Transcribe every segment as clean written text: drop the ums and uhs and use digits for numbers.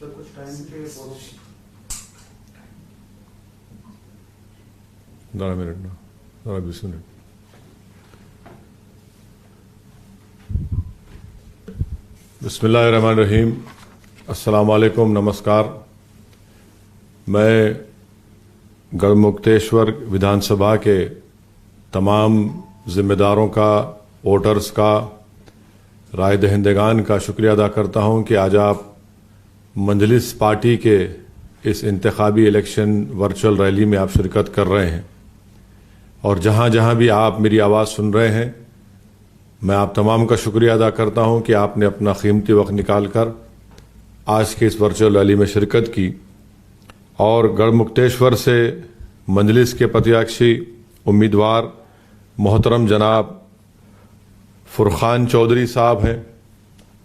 بسم اللہ الرحمن الرحیم. السلام علیکم. نمسکار. میں گڑھمکتیشور ودھان سبھا کے تمام ذمہ داروں کا، ووٹرز کا، رائے دہندگان کا شکریہ ادا کرتا ہوں کہ آج آپ مجلس پارٹی کے اس انتخابی الیکشن ورچوئل ریلی میں آپ شرکت کر رہے ہیں، اور جہاں جہاں بھی آپ میری آواز سن رہے ہیں، میں آپ تمام کا شکریہ ادا کرتا ہوں کہ آپ نے اپنا قیمتی وقت نکال کر آج کے اس ورچوئل ریلی میں شرکت کی. اور گڑھمکتیشور سے مجلس کے پرتیاکشی امیدوار محترم جناب فرقان چودھری صاحب ہیں.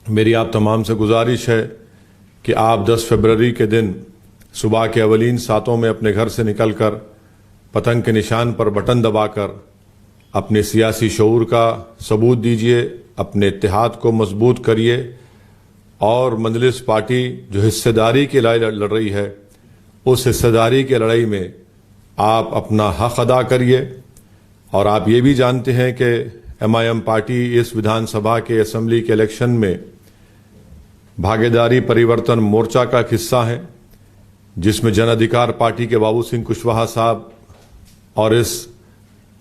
میری آپ تمام سے گزارش ہے کہ آپ 10 فروری کے دن صبح کے اولین ساعتوں میں اپنے گھر سے نکل کر پتنگ کے نشان پر بٹن دبا کر اپنے سیاسی شعور کا ثبوت دیجیے، اپنے اتحاد کو مضبوط کریے، اور مجلس پارٹی جو حصہ داری کی لڑائی لڑ رہی ہے اس حصہ داری کی لڑائی میں آپ اپنا حق ادا کریے. اور آپ یہ بھی جانتے ہیں کہ MIM پارٹی اس ودھان سبھا کے اسمبلی کے الیکشن میں بھاگیداری پریورتن مورچہ کا ایک حصہ ہے، جس میں جن ادھیکار پارٹی کے بابو سنگھ کشواہا صاحب اور اس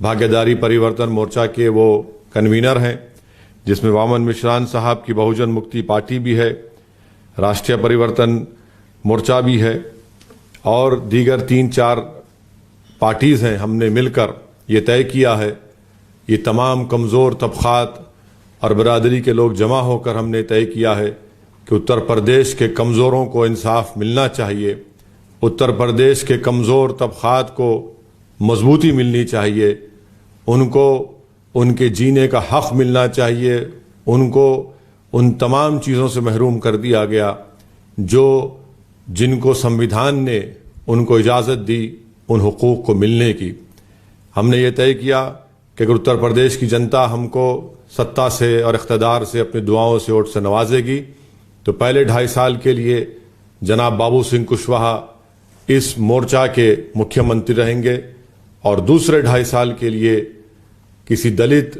بھاگیداری پریورتن مورچہ کے وہ کنوینر ہیں، جس میں وامن مشران صاحب کی بہوجن مکتی پارٹی بھی ہے، راشٹریہ پریورتن مورچہ بھی ہے، اور دیگر 3-4 پارٹیز ہیں. ہم نے مل کر یہ طے کیا ہے، یہ تمام کمزور طبقات اور برادری کے لوگ جمع ہو کر ہم نے طے کیا ہے کہ اتر پردیش کے کمزوروں کو انصاف ملنا چاہیے، اتر پردیش کے کمزور طبقات کو مضبوطی ملنی چاہیے، ان کو ان کے جینے کا حق ملنا چاہیے، ان کو ان تمام چیزوں سے محروم کر دیا گیا جن کو سمویدھان نے ان کو اجازت دی ان حقوق کو ملنے کی. ہم نے یہ طے کیا کہ اگر اتر پردیش کی جنتا ہم کو سطح سے اور اقتدار سے اپنی دعاؤں سے ووٹ سے نوازے گی تو پہلے 2.5 سال کے لیے جناب بابو سنگھ کشواہا اس مورچہ کے مکھیہ منتری رہیں گے، اور دوسرے 2.5 سال کے لیے کسی دلت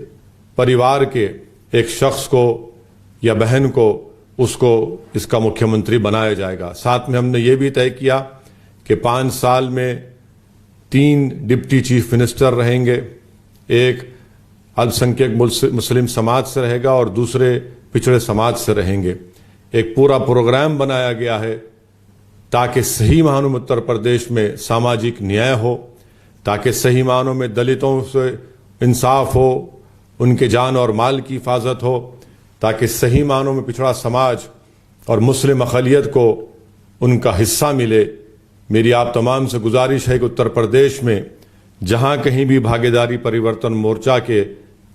پریوار کے ایک شخص کو یا بہن کو اس کا مکھیہ منتری بنایا جائے گا. ساتھ میں ہم نے یہ بھی طے کیا کہ 5 سال میں 3 ڈپٹی چیف منسٹر رہیں گے، ایک الپسنکھیک مسلم سماج سے رہے گا اور دوسرے پچھڑے سماج سے رہیں گے. ایک پورا پروگرام بنایا گیا ہے تاکہ صحیح معنوں میں اتر پردیش میں ساماجک نیائے ہو، تاکہ صحیح معنوں میں دلتوں سے انصاف ہو، ان کے جان اور مال کی حفاظت ہو، تاکہ صحیح معنوں میں پچھڑا سماج اور مسلم اقلیت کو ان کا حصہ ملے. میری آپ تمام سے گزارش ہے کہ اتر پردیش میں جہاں کہیں بھی بھاگیداری پریورتن مورچہ کے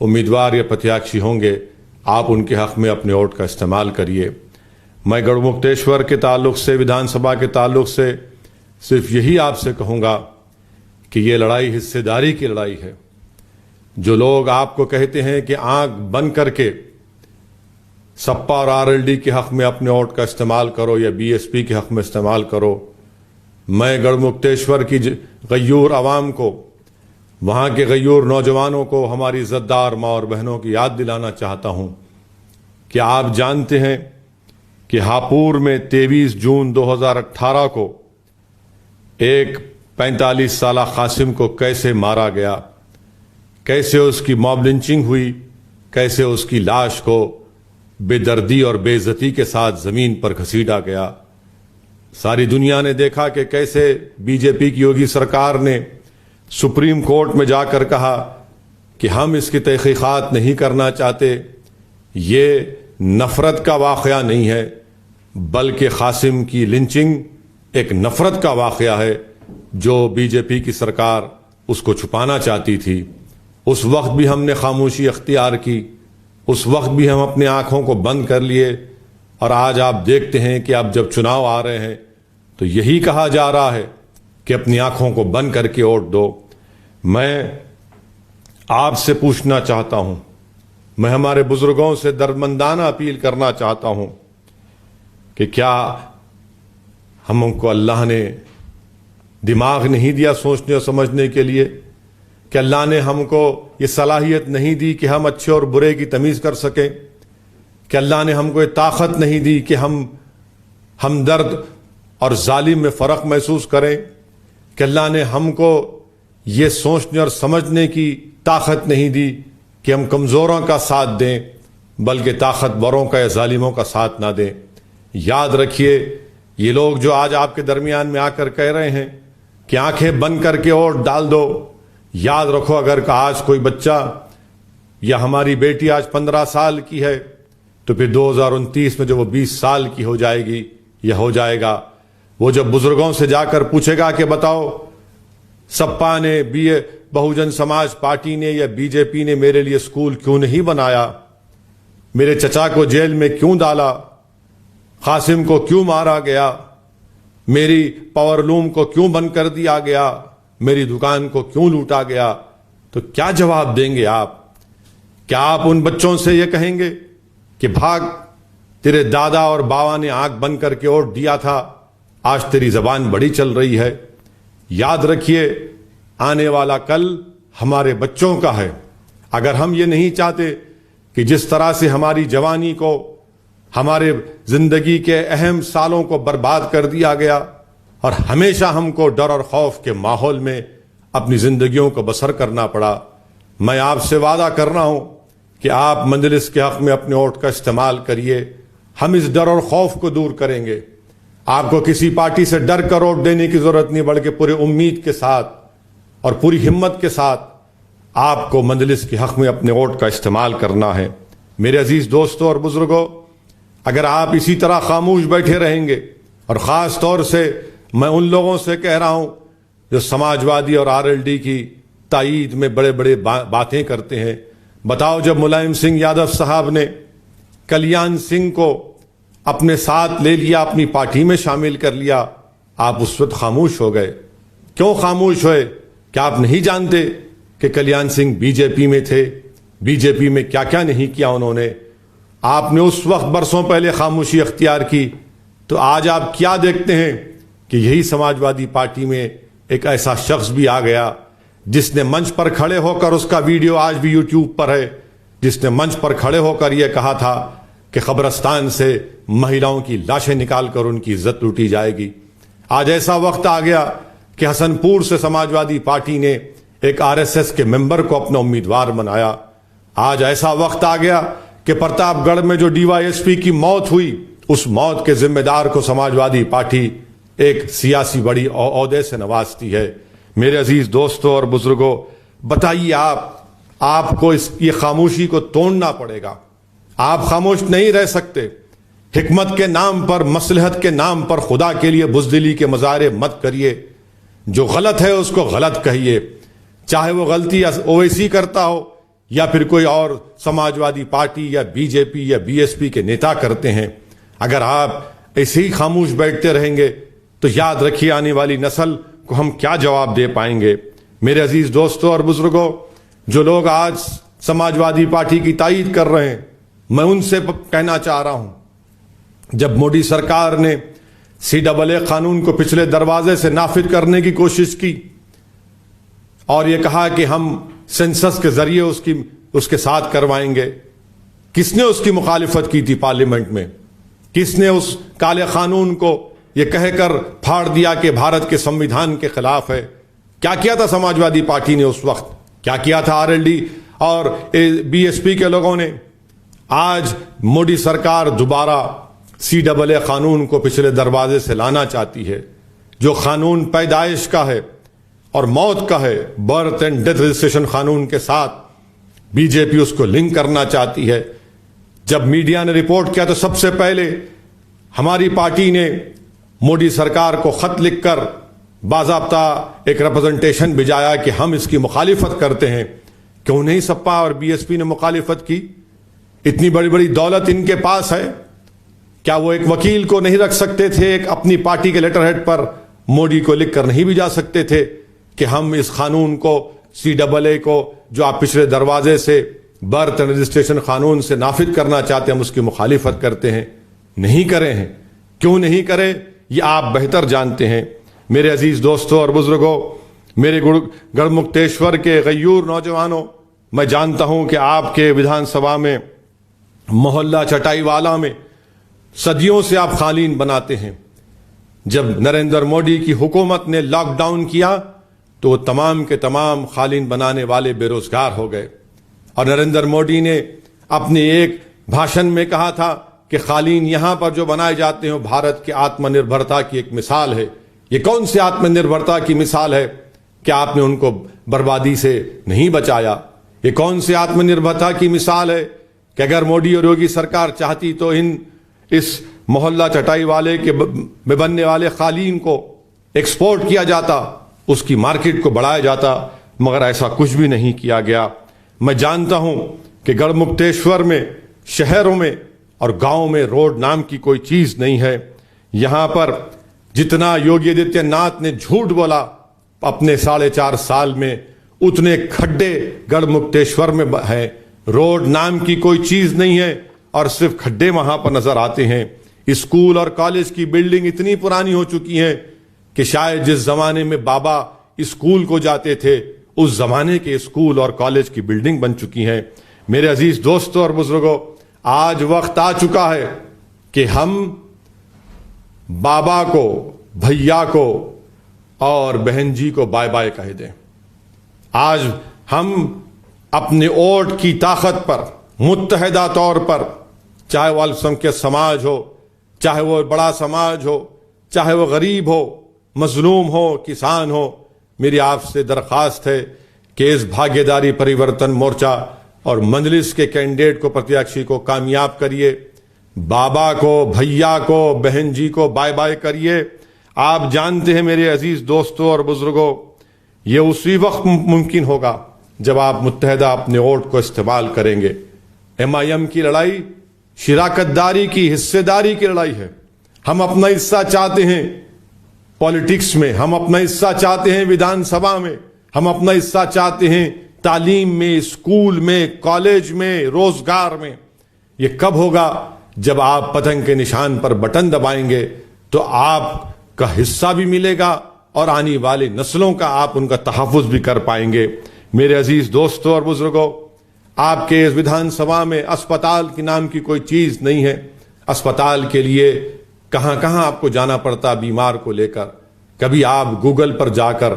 امیدوار یا پرتیاکشی ہوں گے، آپ ان کے حق میں اپنے ووٹ کا استعمال کریے. میں گڑھمکتیشور کے تعلق سے، ودھان سبھا کے تعلق سے صرف یہی آپ سے کہوں گا کہ یہ لڑائی حصہ داری کی لڑائی ہے. جو لوگ آپ کو کہتے ہیں کہ آنکھ بند کر کے سپا اور RLD کے حق میں اپنے ووٹ کا استعمال کرو یا BSP کے حق میں استعمال کرو، میں گڑھمکتیشور کی غیور عوام کو، وہاں کے غیور نوجوانوں کو، ہماری عزتدار ماں اور بہنوں کی یاد دلانا چاہتا ہوں کہ آپ جانتے ہیں کہ ہاپور میں 23 جون 2018 کو ایک 45 سالہ قاسم کو کیسے مارا گیا، کیسے اس کی موب لنچنگ ہوئی، کیسے اس کی لاش کو بے دردی اور بے عزتی کے ساتھ زمین پر گھسیٹا گیا. ساری دنیا نے دیکھا کہ کیسے BJP کی یوگی سرکار نے سپریم کورٹ میں جا کر کہا کہ ہم اس کی تحقیقات نہیں کرنا چاہتے. یہ نفرت کا واقعہ نہیں ہے، بلکہ قاسم کی لنچنگ ایک نفرت کا واقعہ ہے جو BJP کی سرکار اس کو چھپانا چاہتی تھی. اس وقت بھی ہم نے خاموشی اختیار کی، اس وقت بھی ہم اپنے آنکھوں کو بند کر لیے، اور آج آپ دیکھتے ہیں کہ اب جب چناؤ آ رہے ہیں تو یہی کہا جا رہا ہے کہ اپنی آنکھوں کو بند کر کے ووٹ دو. میں آپ سے پوچھنا چاہتا ہوں، میں ہمارے بزرگوں سے دردمندانہ اپیل کرنا چاہتا ہوں کہ کیا ہم کو اللہ نے دماغ نہیں دیا سوچنے اور سمجھنے کے لیے؟ کہ اللہ نے ہم کو یہ صلاحیت نہیں دی کہ ہم اچھے اور برے کی تمیز کر سکیں؟ کہ اللہ نے ہم کو یہ طاقت نہیں دی کہ ہم ہمدرد اور ظالم میں فرق محسوس کریں؟ کہ اللہ نے ہم کو یہ سوچنے اور سمجھنے کی طاقت نہیں دی کہ ہم کمزوروں کا ساتھ دیں بلکہ طاقتوروں کا یا ظالموں کا ساتھ نہ دیں؟ یاد رکھیے، یہ لوگ جو آج آپ کے درمیان میں آ کر کہہ رہے ہیں کہ آنکھیں بند کر کے ووٹ ڈال دو، یاد رکھو اگر آج کوئی بچہ یا ہماری بیٹی آج 15 سال کی ہے تو پھر 2029 میں جب وہ 20 سال کی ہو جائے گی یا ہو جائے گا، وہ جب بزرگوں سے جا کر پوچھے گا کہ بتاؤ سپا نے بہوجن سماج پارٹی نے یا بی جے پی نے میرے لیے اسکول کیوں نہیں بنایا، میرے چچا کو جیل میں کیوں ڈالا، قاسم کو کیوں مارا گیا، میری پاور لوم کو کیوں بند کر دیا گیا، میری دکان کو کیوں لوٹا گیا، تو کیا جواب دیں گے آپ؟ کیا آپ ان بچوں سے یہ کہیں گے کہ بھاگ، تیرے دادا اور باوا نے آنکھ بند کر کے ووٹ دیا تھا، آج تیری زبان بڑی چل رہی ہے؟ یاد رکھیے، آنے والا کل ہمارے بچوں کا ہے۔ اگر ہم یہ نہیں چاہتے کہ جس طرح سے ہماری جوانی کو، ہمارے زندگی کے اہم سالوں کو برباد کر دیا گیا اور ہمیشہ ہم کو ڈر اور خوف کے ماحول میں اپنی زندگیوں کو بسر کرنا پڑا، میں آپ سے وعدہ کر رہا ہوں کہ آپ مجلس کے حق میں اپنے ووٹ کا استعمال کریے۔ ہم اس ڈر اور خوف کو دور کریں گے۔ آپ کو کسی پارٹی سے ڈر کر ووٹ دینے کی ضرورت نہیں، بلکہ پوری امید کے ساتھ اور پوری ہمت کے ساتھ آپ کو مجلس کے حق میں اپنے ووٹ کا استعمال کرنا ہے۔ میرے عزیز دوستوں اور بزرگوں، اگر آپ اسی طرح خاموش بیٹھے رہیں گے، اور خاص طور سے میں ان لوگوں سے کہہ رہا ہوں جو سماجوادی اور آر ایل ڈی کی تائید میں بڑے بڑے باتیں کرتے ہیں، بتاؤ جب ملائم سنگھ یادو صاحب نے کلیان سنگھ کو اپنے ساتھ لے لیا، اپنی پارٹی میں شامل کر لیا، آپ اس وقت خاموش ہو گئے۔ کیوں خاموش ہوئے؟ کیا آپ نہیں جانتے کہ کلیان سنگھ بی جے پی میں تھے؟ بی جے پی میں کیا کیا نہیں کیا انہوں نے؟ آپ نے اس وقت برسوں پہلے خاموشی اختیار کی، تو آج آپ کیا دیکھتے ہیں کہ یہی سماجوادی پارٹی میں ایک ایسا شخص بھی آ گیا جس نے منچ پر کھڑے ہو کر، اس کا ویڈیو آج بھی یوٹیوب پر ہے، جس نے منچ پر کھڑے ہو کر یہ کہا تھا کہ قبرستان سے مہیلاؤں کی لاشیں نکال کر ان کی عزت لوٹی جائے گی۔ آج ایسا وقت آ گیا کہ حسن پور سے سماجوادی پارٹی نے ایک آر ایس ایس کے ممبر کو اپنا امیدوار بنایا۔ آج ایسا وقت آ گیا کہ پرتاپ گڑھ میں جو ڈی وائی ایس پی کی موت ہوئی، اس موت کے ذمہ دار کو سماجوادی پارٹی ایک سیاسی بڑی عہدے سے نوازتی ہے۔ میرے عزیز دوستوں اور بزرگوں، بتائیے آپ کو یہ خاموشی کو توڑنا پڑے گا۔ آپ خاموش نہیں رہ سکتے۔ حکمت کے نام پر، مصلحت کے نام پر خدا کے لیے بزدلی کے مظاہرے مت کریے۔ جو غلط ہے اس کو غلط کہیے، چاہے وہ غلطی اویسی کرتا ہو یا پھر کوئی اور سماجوادی پارٹی یا بی جے پی یا بی ایس پی کے نیتا کرتے ہیں۔ اگر آپ ایسے ہی خاموش بیٹھتے رہیں گے تو یاد رکھیے آنے والی نسل کو ہم کیا جواب دے پائیں گے۔ میرے عزیز دوستوں اور بزرگوں، جو لوگ آج سماجوادی پارٹی کی تائید کر رہے ہیں، میں ان سے کہنا چاہ رہا ہوں، جب مودی سرکار نے CAA قانون کو پچھلے دروازے سے نافذ کرنے کی کوشش کی اور یہ کہا کہ ہم سینسس کے ذریعے اس کے ساتھ کروائیں گے، کس نے اس کی مخالفت کی تھی پارلیمنٹ میں؟ کس نے اس کالے قانون کو یہ کہہ کر پھاڑ دیا کہ بھارت کے سمویدھان کے خلاف ہے؟ کیا کیا تھا سماجوادی پارٹی نے اس وقت؟ کیا کیا تھا آر ایل ڈی اور بی ایس پی کے لوگوں نے؟ آج مودی سرکار دوبارہ CAA قانون کو پچھلے دروازے سے لانا چاہتی ہے، جو قانون پیدائش کا ہے اور موت کا ہے، برتھ اینڈ ڈیتھ رجسٹریشن قانون کے ساتھ بی جے پی اس کو لنک کرنا چاہتی ہے۔ جب میڈیا نے رپورٹ کیا تو سب سے پہلے ہماری پارٹی نے مودی سرکار کو خط لکھ کر باضابطہ ایک ریپرزنٹیشن بھیجایا کہ ہم اس کی مخالفت کرتے ہیں۔ کیوں نہیں سپا اور بی ایس پی نے مخالفت کی؟ اتنی بڑی بڑی دولت ان کے پاس ہے، کیا وہ ایک وکیل کو نہیں رکھ سکتے تھے؟ ایک اپنی پارٹی کے لیٹر ہیڈ پر مودی کو لکھ کر نہیں بھیجا سکتے تھے کہ ہم اس قانون کو CAA کو جو آپ پچھلے دروازے سے برتھ اینڈ رجسٹریشن قانون سے نافذ کرنا چاہتے ہیں، ہم اس کی مخالفت کرتے ہیں؟ نہیں کرے ہیں۔ کیوں نہیں کرے؟ یہ آپ بہتر جانتے ہیں۔ میرے عزیز دوستوں اور بزرگوں، میرے گڑھ مکتیشور کے غیور نوجوانوں، میں جانتا ہوں کہ آپ کے ودھان سبھا میں محلہ چٹائی والا میں صدیوں سے آپ قالین بناتے ہیں۔ جب نریندر مودی کی حکومت نے لاک ڈاؤن کیا تو وہ تمام کے تمام قالین بنانے والے بے روزگار ہو گئے، اور نریندر مودی نے اپنے ایک بھاشن میں کہا تھا کہ قالین یہاں پر جو بنائے جاتے ہیں وہ بھارت کی آتم نربھرتا کی ایک مثال ہے۔ یہ کون سی آتم نربھرتا کی مثال ہے کہ آپ نے ان کو بربادی سے نہیں بچایا؟ یہ کون سی آتم نربھرتا کی مثال ہے کہ اگر مودی اور یوگی سرکار چاہتی تو اس محلہ چٹائی والے کے میں بننے والے قالین کو ایکسپورٹ کیا جاتا، اس کی مارکیٹ کو بڑھایا جاتا، مگر ایسا کچھ بھی نہیں کیا گیا۔ میں جانتا ہوں کہ گڑھ مکتیشور میں شہروں میں اور گاؤں میں روڈ نام کی کوئی چیز نہیں ہے۔ یہاں پر جتنا یوگی آدتیہ ناتھ نے جھوٹ بولا اپنے 4.5 سال میں، اتنے کھڈے گڑھ مکتیشور میں ہیں۔ روڈ نام کی کوئی چیز نہیں ہے اور صرف کھڈے وہاں پر نظر آتے ہیں۔ اسکول اور کالج کی بلڈنگ اتنی پرانی ہو چکی ہیں کہ شاید جس زمانے میں بابا اسکول کو جاتے تھے اس زمانے کے اسکول اور کالج کی بلڈنگ بن چکی ہیں۔ میرے عزیز دوستوں اور بزرگوں، آج وقت آ چکا ہے کہ ہم بابا کو، بھیا کو اور بہن جی کو بائے بائے کہہ دیں۔ آج ہم اپنے ووٹ کی طاقت پر متحدہ طور پر، چاہے وہ الپسنکھیک سماج ہو، چاہے وہ بڑا سماج ہو، چاہے وہ غریب ہو، مظلوم ہو، کسان ہو، میری آپ سے درخواست ہے کہ اس بھاگیداری پریورتن مورچہ اور مجلس کے کینڈیڈیٹ کو، پرتیاکشی کو کامیاب کریے۔ بابا کو، بھیا کو، بہن جی کو بائے بائے کریے۔ آپ جانتے ہیں میرے عزیز دوستوں اور بزرگوں، یہ اسی وقت ممکن ہوگا جب آپ متحدہ اپنے ووٹ کو استعمال کریں گے۔ MIM کی لڑائی شراکت داری کی، حصے داری کی لڑائی ہے۔ ہم اپنا حصہ چاہتے ہیں پالیٹکس میں، ہم اپنا حصہ چاہتے ہیں ودھان سبھا میں، ہم اپنا حصہ چاہتے ہیں تعلیم میں، اسکول میں، کالج میں، روزگار میں۔ یہ کب ہوگا؟ جب آپ پتنگ کے نشان پر بٹن دبائیں گے تو آپ کا حصہ بھی ملے گا اور آنے والی نسلوں کا آپ ان کا تحفظ بھی کر پائیں گے۔ میرے عزیز دوستوں اور بزرگوں، آپ کے اس ودھان سبھا میں اسپتال کے نام کی کوئی چیز نہیں ہے۔ اسپتال کے لیے کہاں کہاں آپ کو جانا پڑتا بیمار کو لے کر۔ کبھی آپ گوگل پر جا کر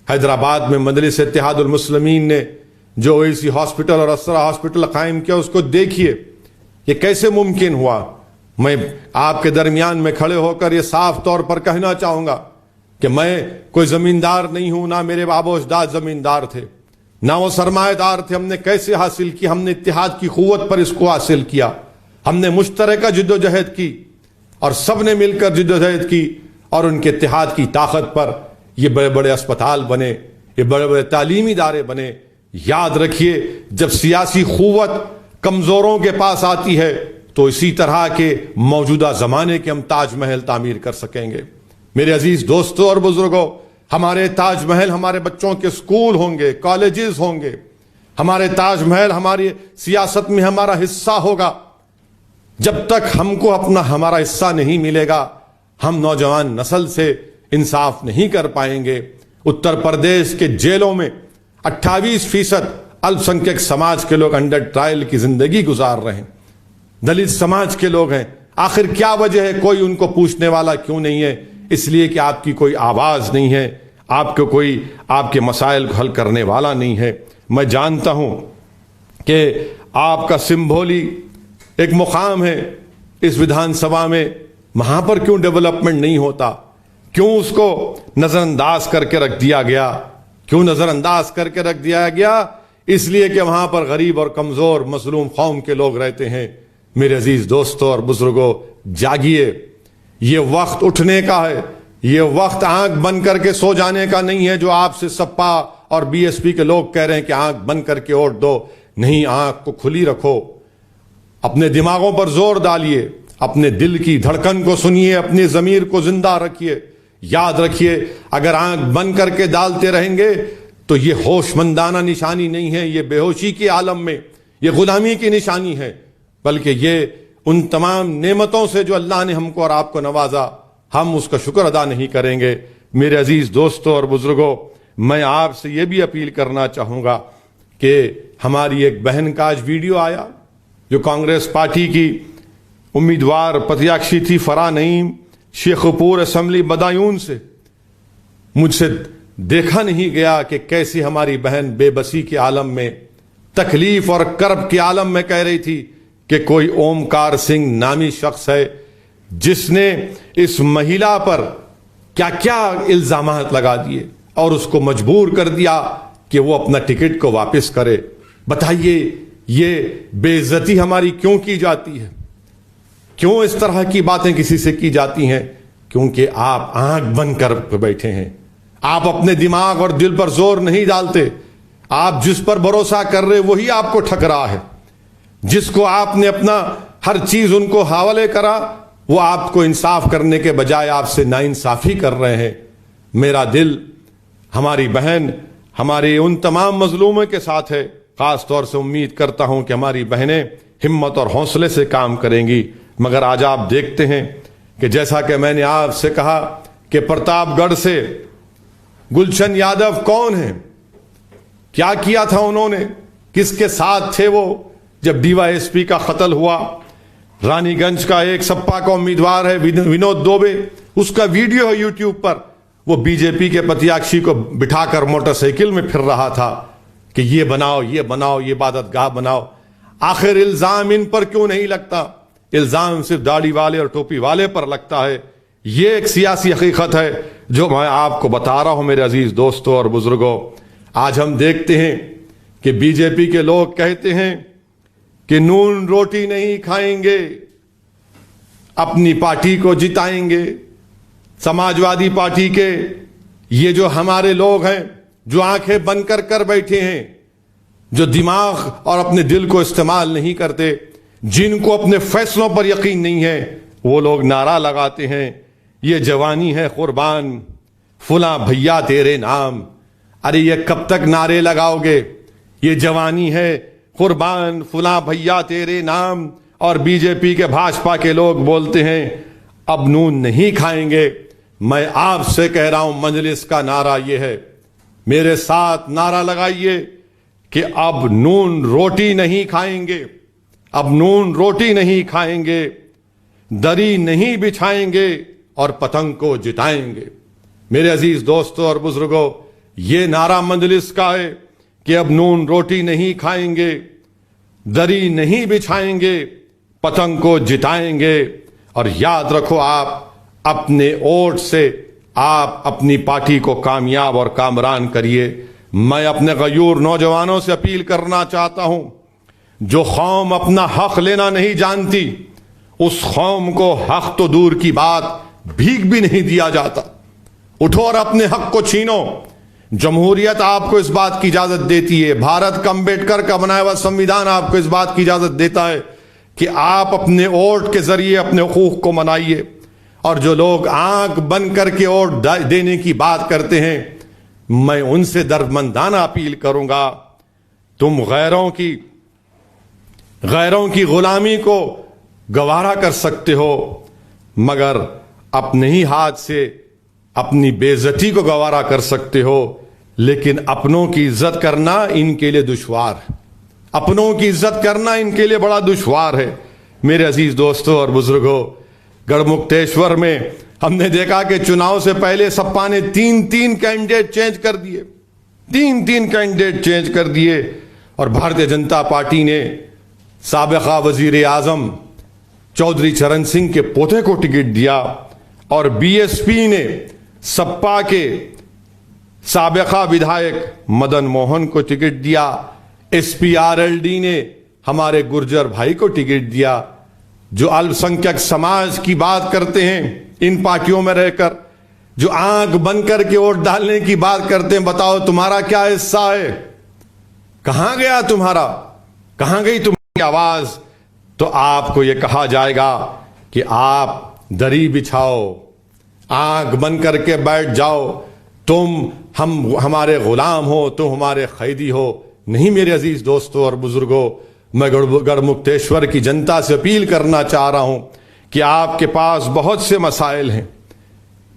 حیدرآباد میں مجلس اتحاد المسلمین نے جو اویسی ہاسپٹل اور اسرا ہاسپٹل قائم کیا اس کو دیکھیے، یہ کیسے ممکن ہوا۔ میں آپ کے درمیان میں کھڑے ہو کر یہ صاف طور پر کہنا چاہوں گا کہ میں کوئی زمیندار نہیں ہوں، نہ میرے باب و اجداد زمیندار تھے، نہ وہ سرمایہ دار تھے۔ ہم نے کیسے حاصل کی؟ ہم نے اتحاد کی قوت پر اس کو حاصل کیا۔ ہم نے مشترکہ جد و جہد کی اور سب نے مل کر جد و جہد کی، اور ان کے اتحاد کی طاقت پر یہ بڑے بڑے اسپتال بنے، یہ بڑے بڑے تعلیمی ادارے بنے۔ یاد رکھیے، جب سیاسی قوت کمزوروں کے پاس آتی ہے تو اسی طرح کے موجودہ زمانے کے ہم تاج محل تعمیر کر سکیں گے۔ میرے عزیز دوستوں اور بزرگوں، ہمارے تاج محل ہمارے بچوں کے اسکول ہوں گے، کالجز ہوں گے، ہمارے تاج محل ہماری سیاست میں ہمارا حصہ ہوگا۔ جب تک ہم کو ہمارا حصہ نہیں ملے گا، ہم نوجوان نسل سے انصاف نہیں کر پائیں گے۔ اتر پردیش کے جیلوں میں 28% الپسنکھیک سماج کے لوگ انڈر ٹرائل کی زندگی گزار رہے ہیں، دلت سماج کے لوگ ہیں۔ آخر کیا وجہ ہے؟ کوئی ان کو پوچھنے والا کیوں نہیں ہے؟ اس لیے کہ آپ کی کوئی آواز نہیں ہے، آپ کو کوئی آپ کے مسائل کو حل کرنے والا نہیں ہے۔ میں جانتا ہوں کہ آپ کا سمبھولی ایک مقام ہے اس ودھان سبھا میں، وہاں پر کیوں ڈیولپمنٹ نہیں ہوتا؟ کیوں اس کو نظر انداز کر کے رکھ دیا گیا؟ کیوں نظر انداز کر کے رکھ دیا گیا؟ اس لیے کہ وہاں پر غریب اور کمزور مظلوم قوم کے لوگ رہتے ہیں۔ میرے عزیز دوستوں اور بزرگوں، جاگیے، یہ وقت اٹھنے کا ہے، یہ وقت آنکھ بند کر کے سو جانے کا نہیں ہے۔ جو آپ سے سپا اور BSP کے لوگ کہہ رہے ہیں کہ آنکھ بند کر کے ووٹ دو، نہیں، آنکھ کو کھلی رکھو، اپنے دماغوں پر زور ڈالیے، اپنے دل کی دھڑکن کو سنیے، اپنی ضمیر کو زندہ رکھیے۔ یاد رکھیے، اگر آنکھ بند کر کے ڈالتے رہیں گے تو یہ ہوش مندانہ نشانی نہیں ہے، یہ بے ہوشی کے عالم میں یہ غلامی کی نشانی ہے، بلکہ یہ ان تمام نعمتوں سے جو اللہ نے ہم کو اور آپ کو نوازا، ہم اس کا شکر ادا نہیں کریں گے۔ میرے عزیز دوستوں اور بزرگوں، میں آپ سے یہ بھی اپیل کرنا چاہوں گا کہ ہماری ایک بہن کا آج ویڈیو آیا جو کانگریس پارٹی کی امیدوار پرتیاکشی تھی، فرح نعیم، شیخ پور اسمبلی بدایون سے۔ مجھ سے دیکھا نہیں گیا کہ کیسی ہماری بہن بے بسی کے عالم میں، تکلیف اور کرب کے عالم میں کہہ رہی تھی کہ کوئی اومکار سنگھ نامی شخص ہے جس نے اس مہیلا پر کیا کیا الزامات لگا دیے اور اس کو مجبور کر دیا کہ وہ اپنا ٹکٹ کو واپس کرے۔ بتائیے یہ بے عزتی ہماری کیوں کی جاتی ہے؟ کیوں اس طرح کی باتیں کسی سے کی جاتی ہیں؟ کیونکہ آپ آنکھ بند کر بیٹھے ہیں، آپ اپنے دماغ اور دل پر زور نہیں ڈالتے، آپ جس پر بھروسہ کر رہے وہی آپ کو ٹھگ رہا ہے، جس کو آپ نے اپنا ہر چیز ان کو حوالے کرا وہ آپ کو انصاف کرنے کے بجائے آپ سے ناانصافی کر رہے ہیں۔ میرا دل ہماری بہن، ہمارے ان تمام مظلوموں کے ساتھ ہے۔ خاص طور سے امید کرتا ہوں کہ ہماری بہنیں ہمت اور حوصلے سے کام کریں گی، مگر آج آپ دیکھتے ہیں کہ جیسا کہ میں نے آپ سے کہا کہ پرتاپ گڑھ سے گلشن یادو کون ہیں، کیا کیا تھا انہوں نے، کس کے ساتھ تھے وہ جب ڈی وائی ایس پی کا قتل ہوا۔ رانی گنج کا ایک سپا کا امیدوار ہے ونود دوبے، اس کا ویڈیو ہے یوٹیوب پر، وہ بی جے پی کے پرتیاکشی کو بٹھا کر موٹر سائیکل میں پھر رہا تھا کہ یہ بناؤ یہ بناؤ، یہ عبادت گاہ بناؤ۔ آخر الزام ان پر کیوں نہیں لگتا؟ الزام صرف داڑھی والے اور ٹوپی والے پر لگتا ہے۔ یہ ایک سیاسی حقیقت ہے جو میں آپ کو بتا رہا ہوں میرے عزیز دوستوں اور بزرگوں۔ آج ہم دیکھتے ہیں کہ بی جے پی کے لوگ کہتے ہیں کہ نون روٹی نہیں کھائیں گے، اپنی پارٹی کو جتائیں گے۔ سماجوادی پارٹی کے یہ جو ہمارے لوگ ہیں جو آنکھیں بند کر بیٹھے ہیں، جو دماغ اور اپنے دل کو استعمال نہیں کرتے، جن کو اپنے فیصلوں پر یقین نہیں ہے، وہ لوگ نعرہ لگاتے ہیں یہ جوانی ہے قربان، فلاں بھیا تیرے نام۔ ارے یہ کب تک نعرے لگاؤ گے؟ یہ جوانی ہے قربان، فلاں بھیا تیرے نام، اور بی جے پی کے بھاجپا کے لوگ بولتے ہیں اب نون نہیں کھائیں گے۔ میں آپ سے کہہ رہا ہوں مجلس کا نعرہ یہ ہے، میرے ساتھ نعرہ لگائیے کہ اب نون روٹی نہیں کھائیں گے، اب نون روٹی نہیں کھائیں گے، دری نہیں بچھائیں گے اور پتنگ کو جتائیں گے۔ میرے عزیز دوستوں اور بزرگوں، یہ نعرہ مجلس کا ہے کہ اب نون روٹی نہیں کھائیں گے، دری نہیں بچھائیں گے، پتنگ کو جتائیں گے۔ اور یاد رکھو، آپ اپنے ووٹ سے آپ اپنی پارٹی کو کامیاب اور کامران کریے۔ میں اپنے غیور نوجوانوں سے اپیل کرنا چاہتا ہوں، جو قوم اپنا حق لینا نہیں جانتی، اس قوم کو حق تو دور کی بات بھیک بھی نہیں دیا جاتا۔ اٹھو اور اپنے حق کو چھینو۔ جمہوریت آپ کو اس بات کی اجازت دیتی ہے، بھارت کا امبیڈکر کا بنایا ہوا سنویدھان آپ کو اس بات کی اجازت دیتا ہے کہ آپ اپنے ووٹ کے ذریعے اپنے حقوق کو منائیے۔ اور جو لوگ آنکھ بند کر کے ووٹ دینے کی بات کرتے ہیں، میں ان سے دردمندانہ اپیل کروں گا، تم غیروں کی غلامی کو گوارا کر سکتے ہو، مگر اپنے ہی ہاتھ سے اپنی بے عزتی کو گوارا کر سکتے ہو، لیکن اپنوں کی عزت کرنا ان کے لیے دشوار ہے، اپنوں کی عزت کرنا ان کے لیے بڑا دشوار ہے۔ میرے عزیز دوستوں اور بزرگوں، گڑھ مکتیشور میں ہم نے دیکھا کہ چناؤ سے پہلے سپا نے تین کینڈیڈیٹ چینج کر دیے، تین کینڈیڈیٹ چینج کر دیے، اور بھارتیہ جنتا پارٹی نے سابقہ وزیر اعظم چودھری چرن سنگھ کے پوتے کو ٹکٹ دیا، اور بی ایس پی نے سپا کے سابقہ ودھائک مدن موہن کو ٹکٹ دیا، S P R L D نے ہمارے گرجر بھائی کو ٹکٹ دیا۔ جو الپسنکھیک سماج کی بات کرتے ہیں ان پارٹیوں میں رہ کر، جو آنکھ بند کر کے ووٹ ڈالنے کی بات کرتے ہیں، بتاؤ تمہارا کیا حصہ ہے؟ کہاں گیا تمہارا؟ کہاں گئی تمہاری آواز؟ تو آپ کو یہ کہا جائے گا کہ آپ دری بچھاؤ، آنکھ بند کر کے بیٹھ جاؤ، تم ہمارے غلام ہو، تم ہمارے قیدی ہو۔ نہیں میرے عزیز دوستوں اور بزرگوں، میں گڑھ مکتیشور کی جنتا سے اپیل کرنا چاہ رہا ہوں کہ آپ کے پاس بہت سے مسائل ہیں،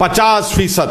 50%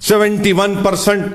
71%